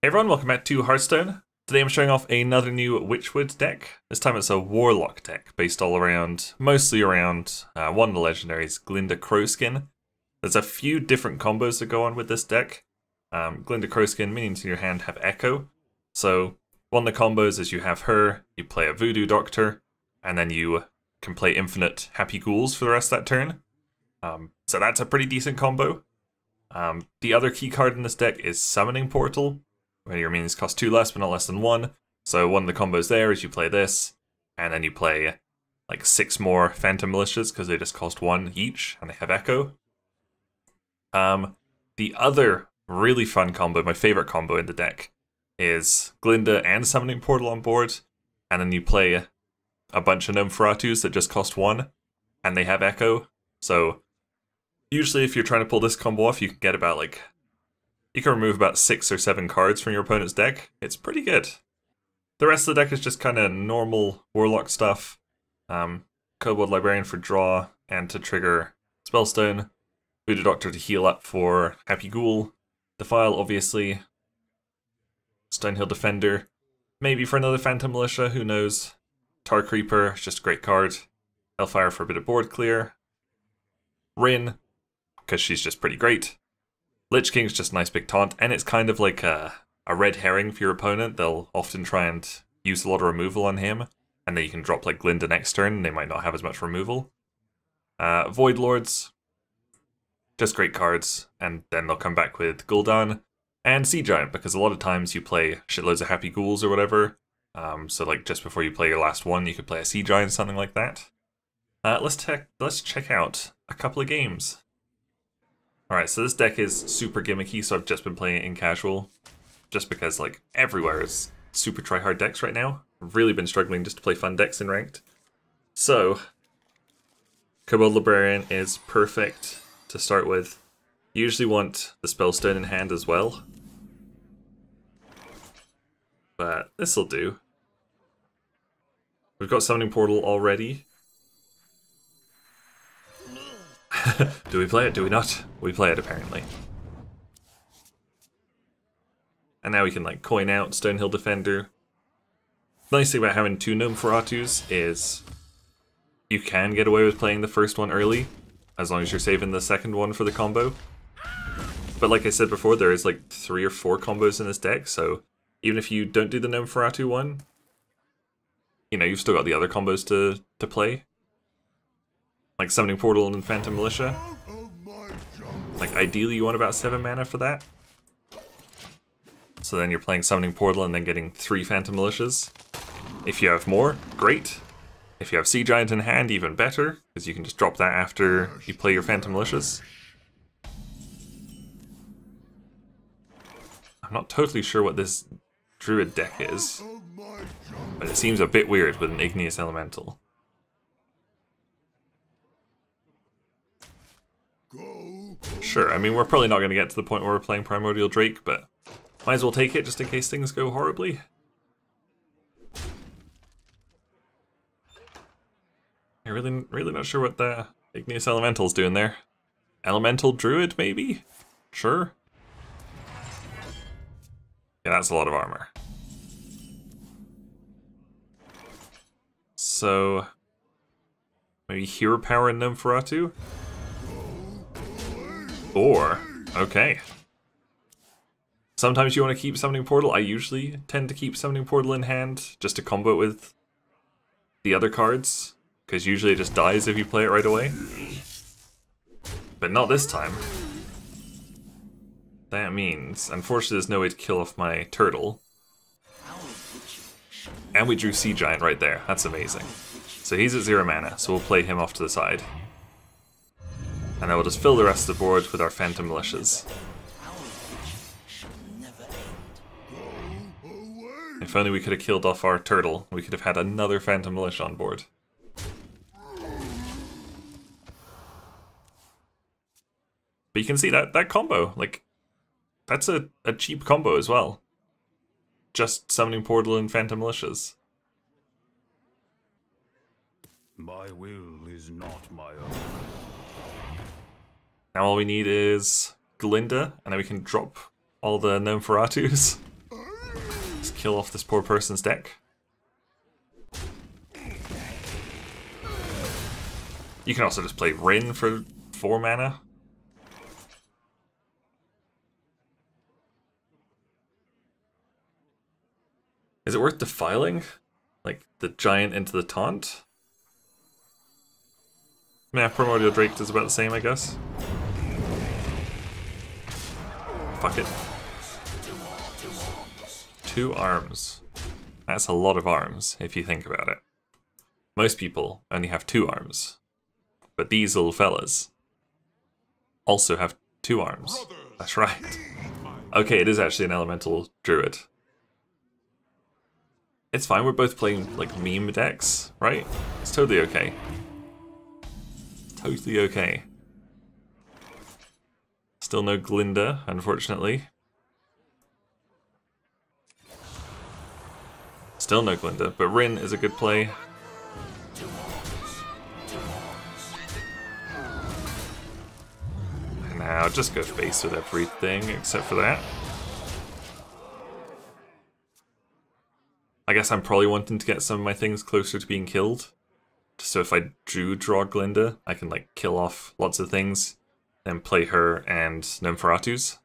everyone, welcome back to Hearthstone. Today I'm showing off another new Witchwood deck. This time it's a Warlock deck, based mostly around one of the legendaries, Glinda Crowskin. There's a few different combos that go on with this deck. Glinda Crowskin, minions in your hand have Echo. So one of the combos is you have her, you play a Voodoo Doctor, and then you can play infinite Happy Ghouls for the rest of that turn. So that's a pretty decent combo. The other key card in this deck is Summoning Portal, where your minions cost 2 less but not less than 1. So one of the combos there is you play this, and then you play like 6 more Phantom Militias because they just cost 1 each, and they have Echo. The other really fun combo, my favorite combo in the deck, is Glinda and Summoning Portal on board, and then you play a bunch of Nosferatus that just cost 1, and they have Echo. So usually if you're trying to pull this combo off, you can get about you can remove about 6 or 7 cards from your opponent's deck. It's pretty good. The rest of the deck is just kind of normal Warlock stuff. Kobold Librarian for draw and to trigger Spellstone. Voodoo Doctor to heal up for Happy Ghoul. Defile, obviously. Stonehill Defender. Maybe for another Phantom Militia, who knows. Tar Creeper, just a great card. Hellfire for a bit of board clear. Rin, because she's just pretty great. Lich King's just a nice big taunt, and it's kind of like a red herring for your opponent. They'll often try and use a lot of removal on him, and then you can drop like Glinda next turn, and they might not have as much removal. Void Lords, just great cards, and then they'll come back with Gul'dan and Sea Giant, because a lot of times you play shitloads of Happy Ghouls or whatever. So like just before you play your last one, you could play a Sea Giant, something like that. Let's check out a couple of games. Alright, so this deck is super gimmicky, so I've just been playing it in casual. Just because, like, everywhere is super try-hard decks right now. I've really been struggling just to play fun decks in ranked. So, Kobold Librarian is perfect to start with. You usually want the Spellstone in hand as well. But this'll do. We've got Summoning Portal already. Do we play it? Do we not? We play it, apparently. And now we can, like, coin out Stonehill Defender. The nice thing about having 2 Nosferatus is you can get away with playing the first one early, as long as you're saving the second one for the combo. But like I said before, there is like 3 or 4 combos in this deck, so even if you don't do the Nosferatu one, you know, you've still got the other combos to play. Like Summoning Portal and Phantom Militia. Like ideally you want about 7 mana for that. So then you're playing Summoning Portal and then getting 3 Phantom Militias. If you have more, great. If you have Sea Giant in hand, even better, because you can just drop that after you play your Phantom Militias. I'm not totally sure what this Druid deck is, but it seems a bit weird with an Igneous Elemental. Sure, I mean, we're probably not going to get to the point where we're playing Primordial Drake, but might as well take it just in case things go horribly. I'm really not sure what the Igneous Elemental's doing there. Elemental Druid, maybe? Sure. Yeah, that's a lot of armor. So, maybe Hero Power and Nosferatu? Or, okay. Sometimes you want to keep Summoning Portal. I usually tend to keep Summoning Portal in hand, just to combo it with the other cards, because usually it just dies if you play it right away. But not this time. That means, unfortunately, there's no way to kill off my turtle. And we drew Sea Giant right there. That's amazing. So he's at 0 mana, so we'll play him off to the side. And then we'll just fill the rest of the board with our Phantom Militias. If only we could have killed off our turtle, we could have had another Phantom Militia on board. But you can see that combo, like, that's a cheap combo as well. Just Summoning Portal and Phantom Militias. My will is not my own. Now all we need is Glinda, and then we can drop all the Nosferatus. Let's kill off this poor person's deck. You can also just play Rin for 4 mana. Is it worth defiling? Like the giant into the taunt? Yeah, Primordial Drake does about the same, I guess. Fuck it. 2 arms. That's a lot of arms, if you think about it. Most people only have 2 arms. But these little fellas also have 2 arms. That's right. Okay, it is actually an elemental druid. It's fine, we're both playing like meme decks, right? It's totally okay. Totally okay. Still no Glinda, unfortunately. Still no Glinda, but Rin is a good play. And now just go face with everything except for that. I guess I'm probably wanting to get some of my things closer to being killed. So if I do draw Glinda, I can like kill off lots of things, then play her and Nosferatu's.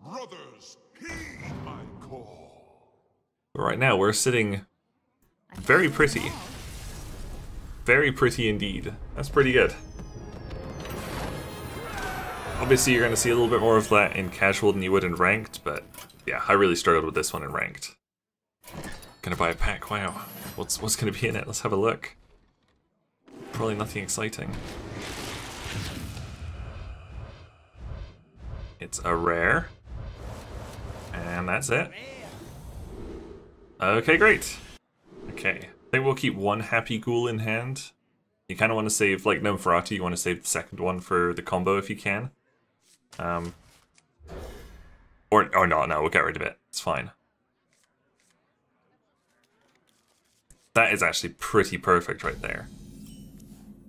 Brothers, heed my call. But right now we're sitting very pretty. Very pretty indeed. That's pretty good. Obviously you're going to see a little bit more of that in casual than you would in ranked, but yeah, I really struggled with this one in ranked. Gonna buy a pack, wow. What's gonna be in it? Let's have a look. Probably nothing exciting. It's a rare. And that's it. Okay, great. Okay, I think we'll keep 1 Happy Ghoul in hand. You kind of want to save, like Nosferatu, you want to save the second one for the combo if you can. Or no, we'll get rid of it. It's fine. That is actually pretty perfect right there.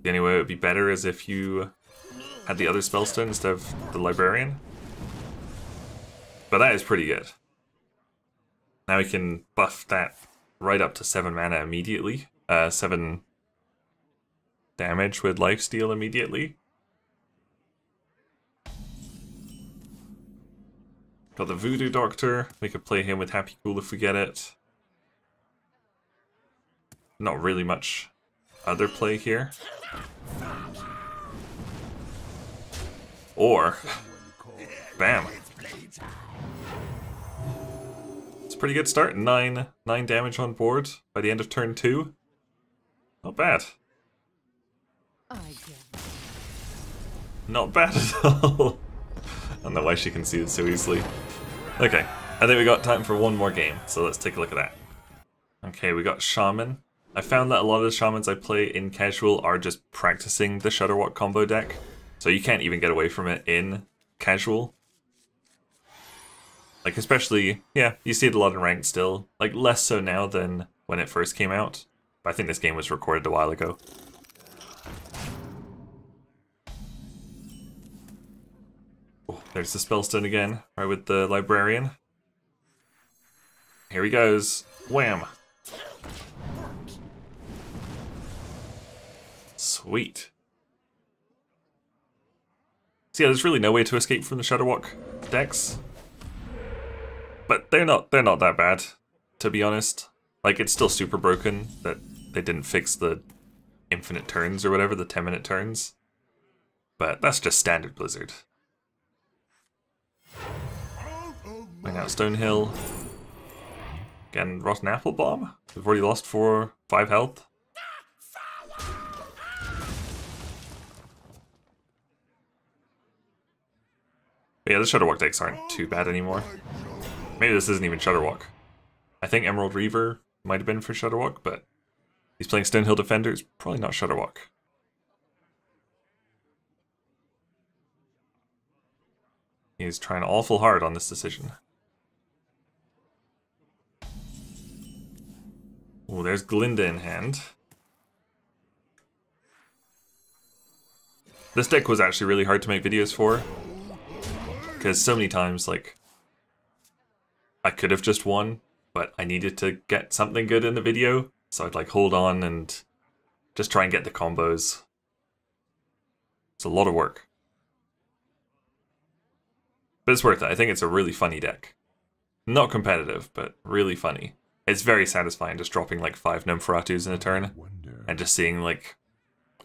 The only way it would be better is if you had the other spellstone instead of the librarian. But that is pretty good. Now we can buff that right up to 7 mana immediately. 7 damage with lifesteal immediately. Got the Voodoo Doctor. We could play him with Happy Ghoul if we get it. Not really much other play here. Or, bam. It's a pretty good start. 9 damage on board by the end of turn 2. Not bad. Not bad at all. I don't know why she can see it so easily. Okay, I think we got time for one more game, so let's take a look at that. Okay, we got Shaman. I found that a lot of the Shamans I play in casual are just practicing the Shudderwock combo deck, so you can't even get away from it in casual. Like especially, yeah, you see it a lot in ranked still. Like less so now than when it first came out, but I think this game was recorded a while ago. Oh, there's the Spellstone again, right with the Librarian. Here he goes. Wham! Sweet. So yeah, there's really no way to escape from the Shudderwock decks. But they're not that bad, to be honest. Like, it's still super broken that they didn't fix the infinite turns or whatever, the 10-minute turns. But that's just standard Blizzard. Bring out Stonehill. Again, Rotten Apple Bomb. We've already lost 5 health. But yeah, the Shudderwock decks aren't too bad anymore. Maybe this isn't even Shudderwock. I think Emerald Reaver might have been for Shudderwock, but he's playing Stonehill Defender, it's probably not Shudderwock. He's trying awful hard on this decision. Oh, there's Glinda in hand. This deck was actually really hard to make videos for, because so many times, like, I could have just won, but I needed to get something good in the video, so I'd like hold on and just try and get the combos. It's a lot of work. But it's worth it. I think it's a really funny deck. Not competitive, but really funny. It's very satisfying just dropping like 5 Nosferatus in a turn and just seeing like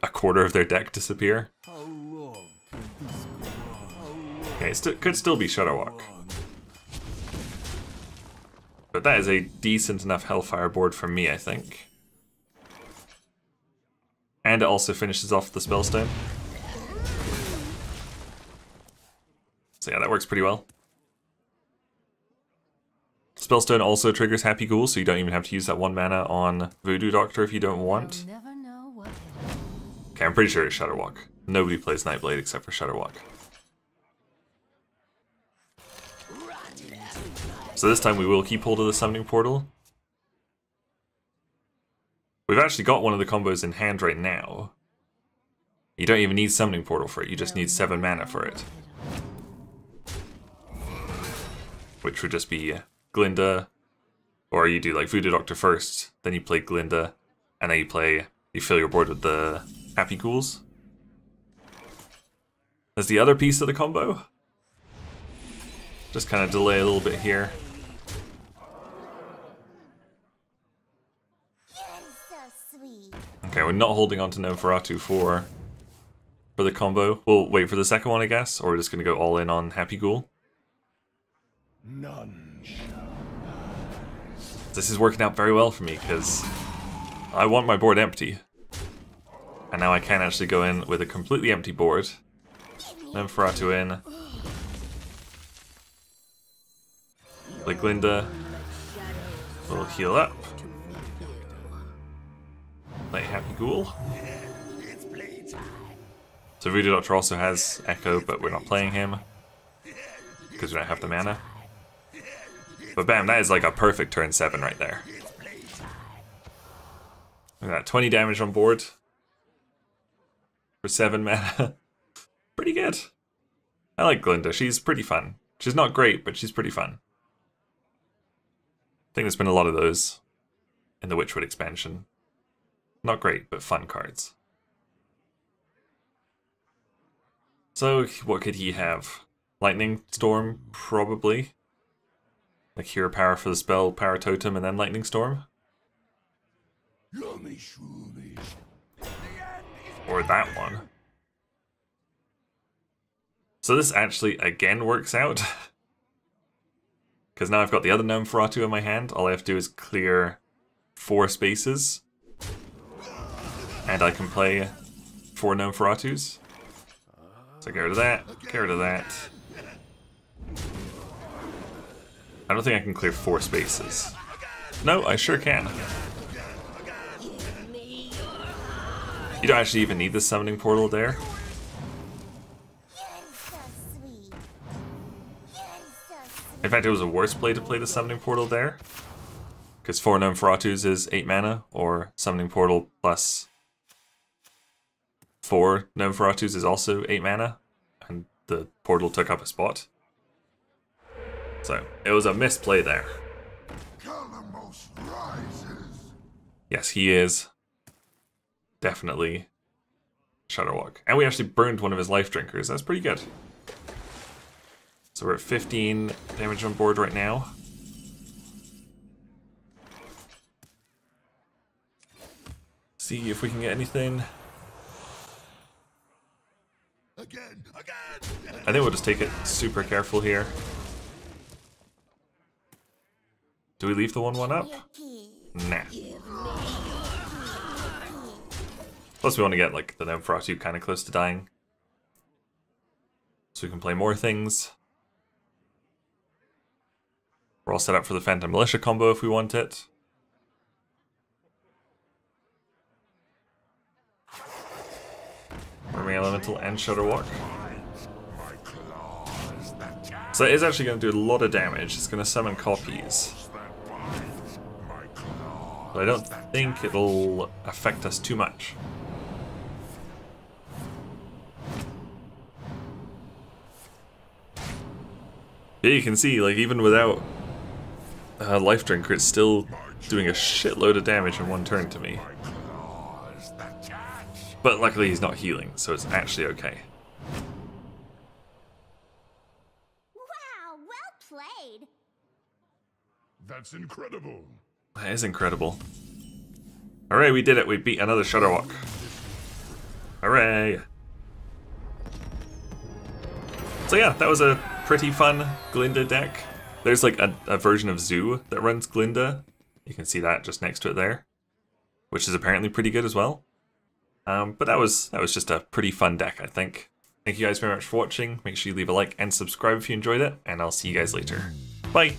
a quarter of their deck disappear. Okay, it could still be Shudderwock. But that is a decent enough Hellfire board for me, I think. And it also finishes off the Spellstone. So yeah, that works pretty well. Spellstone also triggers Happy Ghoul, so you don't even have to use that 1 mana on Voodoo Doctor if you don't want. Okay, I'm pretty sure it's Shudderwock. Nobody plays Nightblade except for Shudderwock. So this time we will keep hold of the Summoning Portal. We've actually got one of the combos in hand right now. You don't even need Summoning Portal for it, you just need 7 mana for it. Which would just be Glinda, or you do like Voodoo Doctor first, then you play Glinda, and then you fill your board with the Happy Ghouls. There's the other piece of the combo. Just kind of delay a little bit here. Okay, we're not holding on to Nosferatu for the combo. We'll wait for the second one, I guess, or we're just going to go all in on Happy Ghoul. None shall. This is working out very well for me, because I want my board empty. And now I can actually go in with a completely empty board. Nosferatu in. Play Glinda. We'll heal up. Play Happy Ghoul. So Voodoo Doctor also has Echo, but we're not playing him. Because we don't have the mana. But bam, that is like a perfect turn 7 right there. Look at that, 20 damage on board. For 7 mana. Pretty good. I like Glinda, she's pretty fun. She's not great, but she's pretty fun. I think there's been a lot of those in the Witchwood expansion. Not great, but fun cards. So, what could he have? Lightning Storm, probably. Like Hero Power for the spell, Power Totem, and then Lightning Storm. Or that one. So this actually, again, works out. Because now I've got the other Nosferatu in my hand, all I have to do is clear 4 spaces. And I can play 4 Nosferatus. So get rid of that, get rid of that. I don't think I can clear 4 spaces. No, I sure can. You don't actually even need the Summoning Portal there. In fact, it was a worse play to play the Summoning Portal there. Because 4 Nosferatus is 8 mana, or Summoning Portal plus 4 Nosferatus is also 8 mana, and the portal took up a spot. So, it was a misplay there. Yes, he is definitely Shudderwock. And we actually burned one of his life drinkers, that's pretty good. So we're at 15 damage on board right now. See if we can get anything. I think we'll just take it super careful here. Do we leave the 1/1 up? Nah. Plus we want to get like the Nosferatu kind of close to dying. So we can play more things. We're all set up for the Phantom Militia combo if we want it. Mermaid Elemental and Shudderwock. So it is actually going to do a lot of damage. It's going to summon copies. But I don't think it'll affect us too much. Yeah, you can see, like, even without Life Drinker is still doing a shitload of damage in one turn to me. But luckily he's not healing, so it's actually okay. Wow, well played. That's incredible. That is incredible. Hooray, we did it. We beat another Shudderwock. Hooray. So yeah, that was a pretty fun Glinda deck. There's like a version of Zoo that runs Glinda. You can see that just next to it there, which is apparently pretty good as well. But that was just a pretty fun deck, I think. Thank you guys very much for watching. Make sure you leave a like and subscribe if you enjoyed it, and I'll see you guys later. Bye!